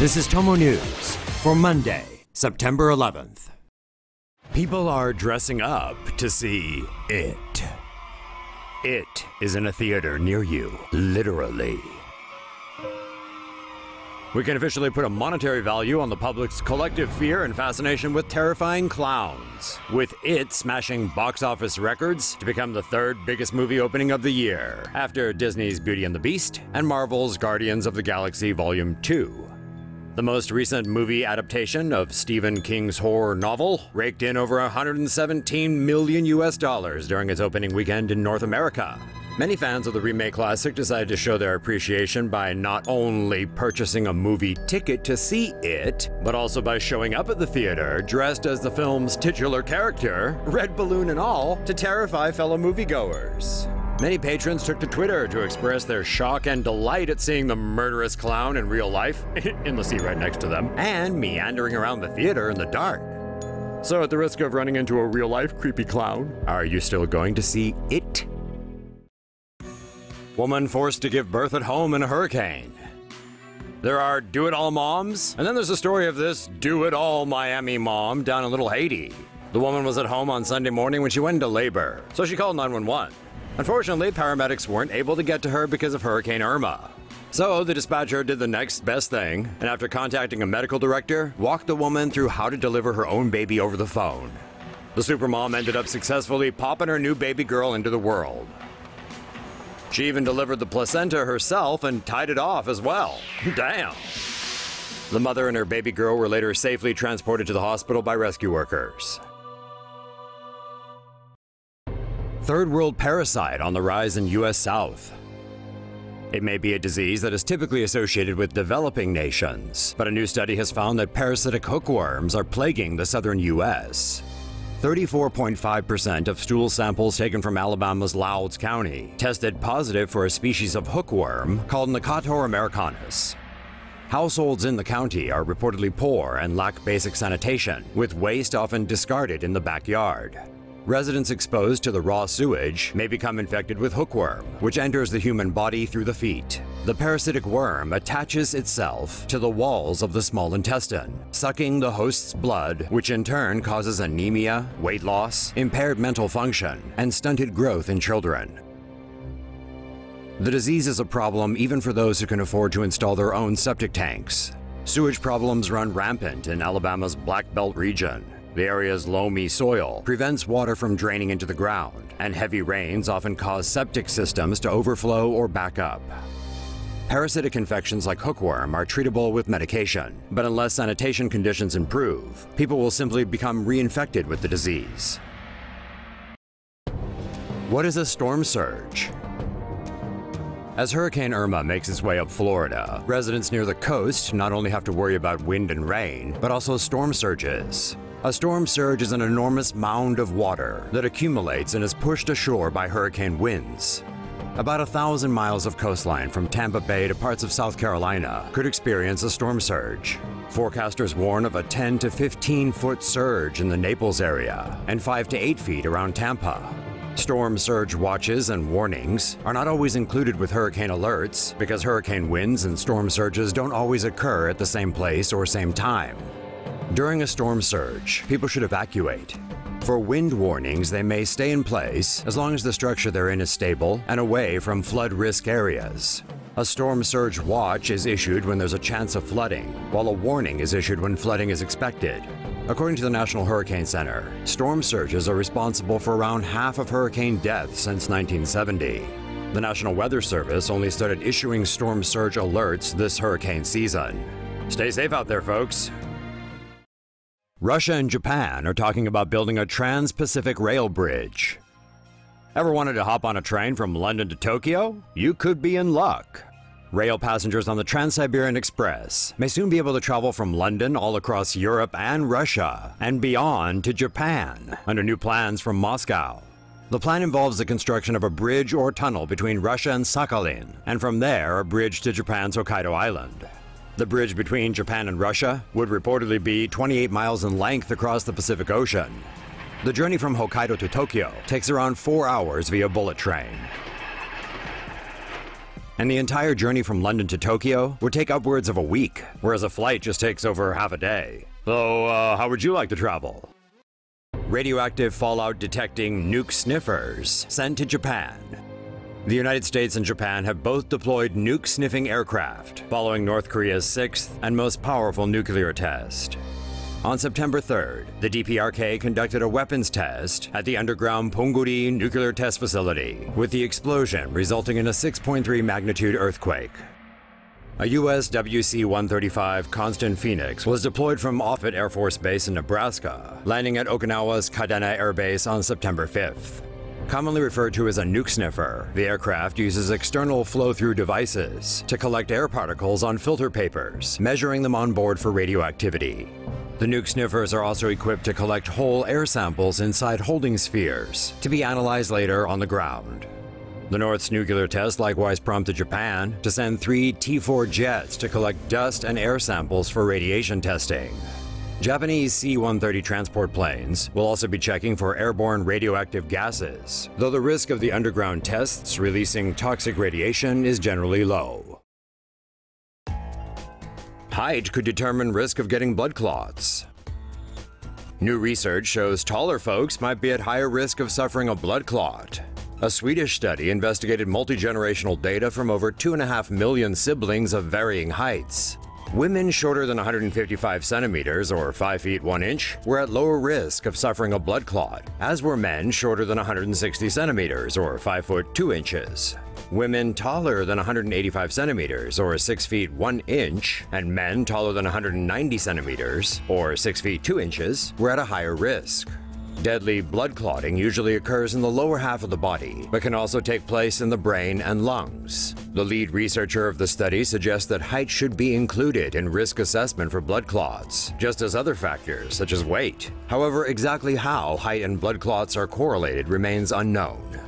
This is TomoNews for Monday, September 11th. People are dressing up to see it. It is in a theater near you, literally. We can officially put a monetary value on the public's collective fear and fascination with terrifying clowns, with It smashing box office records to become the third biggest movie opening of the year, after Disney's Beauty and the Beast and Marvel's Guardians of the Galaxy Volume 2. The most recent movie adaptation of Stephen King's horror novel raked in over $117 million during its opening weekend in North America. Many fans of the remake classic decided to show their appreciation by not only purchasing a movie ticket to see it, but also by showing up at the theater dressed as the film's titular character, red balloon and all, to terrify fellow moviegoers. Many patrons took to Twitter to express their shock and delight at seeing the murderous clown in real life, in the seat right next to them, and meandering around the theater in the dark. So at the risk of running into a real-life creepy clown, are you still going to see it? Woman forced to give birth at home in a hurricane. There are do-it-all moms, and then there's a story of this do-it-all Miami mom down in Little Haiti. The woman was at home on Sunday morning when she went into labor, so she called 911. Unfortunately, paramedics weren't able to get to her because of Hurricane Irma. So the dispatcher did the next best thing, and after contacting a medical director, walked the woman through how to deliver her own baby over the phone. The supermom ended up successfully popping her new baby girl into the world. She even delivered the placenta herself and tied it off as well. Damn! The mother and her baby girl were later safely transported to the hospital by rescue workers. Third world parasite on the rise in U.S. South. It may be a disease that is typically associated with developing nations, but a new study has found that parasitic hookworms are plaguing the southern U.S. 34.5% of stool samples taken from Alabama's LOWNDES County tested positive for a species of hookworm called Necator americanus. Households in the county are reportedly poor and lack basic sanitation, with waste often discarded in the backyard. Residents exposed to the raw sewage may become infected with hookworm, which enters the human body through the feet. The parasitic worm attaches itself to the walls of the small intestine, sucking the host's blood, which in turn causes anemia, weight loss, impaired mental function, and stunted growth in children. The disease is a problem even for those who can afford to install their own septic tanks. Sewage problems run rampant in Alabama's Black Belt region. The area's loamy soil prevents water from draining into the ground, and heavy rains often cause septic systems to overflow or back up. Parasitic infections like hookworm are treatable with medication, but unless sanitation conditions improve, people will simply become reinfected with the disease. What is a storm surge? As Hurricane Irma makes its way up Florida, residents near the coast not only have to worry about wind and rain, but also storm surges. A storm surge is an enormous mound of water that accumulates and is pushed ashore by hurricane winds. About 1,000 miles of coastline from Tampa Bay to parts of South Carolina could experience a storm surge. Forecasters warn of a 10 to 15-foot surge in the Naples area and 5 to 8 feet around Tampa. Storm surge watches and warnings are not always included with hurricane alerts because hurricane winds and storm surges don't always occur at the same place or same time. During a storm surge, people should evacuate. For wind warnings, they may stay in place as long as the structure they're in is stable and away from flood risk areas. A storm surge watch is issued when there's a chance of flooding, while a warning is issued when flooding is expected. According to the National Hurricane Center, storm surges are responsible for around half of hurricane deaths since 1970. The National Weather Service only started issuing storm surge alerts this hurricane season. Stay safe out there, folks. Russia and Japan are talking about building a trans-Pacific rail bridge. Ever wanted to hop on a train from London to Tokyo? You could be in luck. Rail passengers on the Trans-Siberian Express may soon be able to travel from London all across Europe and Russia and beyond to Japan under new plans from Moscow. The plan involves the construction of a bridge or tunnel between Russia and Sakhalin, and from there a bridge to Japan's Hokkaido Island. The bridge between Japan and Russia would reportedly be 28 miles in length across the Pacific Ocean. The journey from Hokkaido to Tokyo takes around 4 hours via bullet train. And the entire journey from London to Tokyo would take upwards of a week, whereas a flight just takes over half a day. So, how would you like to travel? Radioactive fallout detecting nuke sniffers sent to Japan. The United States and Japan have both deployed nuke-sniffing aircraft, following North Korea's sixth and most powerful nuclear test. On September 3rd, the DPRK conducted a weapons test at the underground Pongguri nuclear test facility, with the explosion resulting in a 6.3 magnitude earthquake. A U.S. WC-135 Constant Phoenix was deployed from Offutt Air Force Base in Nebraska, landing at Okinawa's Kadena Air Base on September 5th. Commonly referred to as a nuke sniffer, the aircraft uses external flow-through devices to collect air particles on filter papers, measuring them on board for radioactivity. The nuke sniffers are also equipped to collect whole air samples inside holding spheres, to be analyzed later on the ground. The North's nuclear test likewise prompted Japan to send 3 T-4 jets to collect dust and air samples for radiation testing. Japanese C-130 transport planes will also be checking for airborne radioactive gases, though the risk of the underground tests releasing toxic radiation is generally low. Height could determine risk of getting blood clots. New research shows taller folks might be at higher risk of suffering a blood clot. A Swedish study investigated multi-generational data from over 2.5 million siblings of varying heights. Women shorter than 155 centimeters, or 5 feet 1 inch, were at lower risk of suffering a blood clot, as were men shorter than 160 centimeters, or 5 foot 2 inches. Women taller than 185 centimeters, or 6 feet 1 inch, and men taller than 190 centimeters, or 6 feet 2 inches, were at a higher risk. Deadly blood clotting usually occurs in the lower half of the body, but can also take place in the brain and lungs. The lead researcher of the study suggests that height should be included in risk assessment for blood clots, just as other factors such as weight. However, exactly how height and blood clots are correlated remains unknown.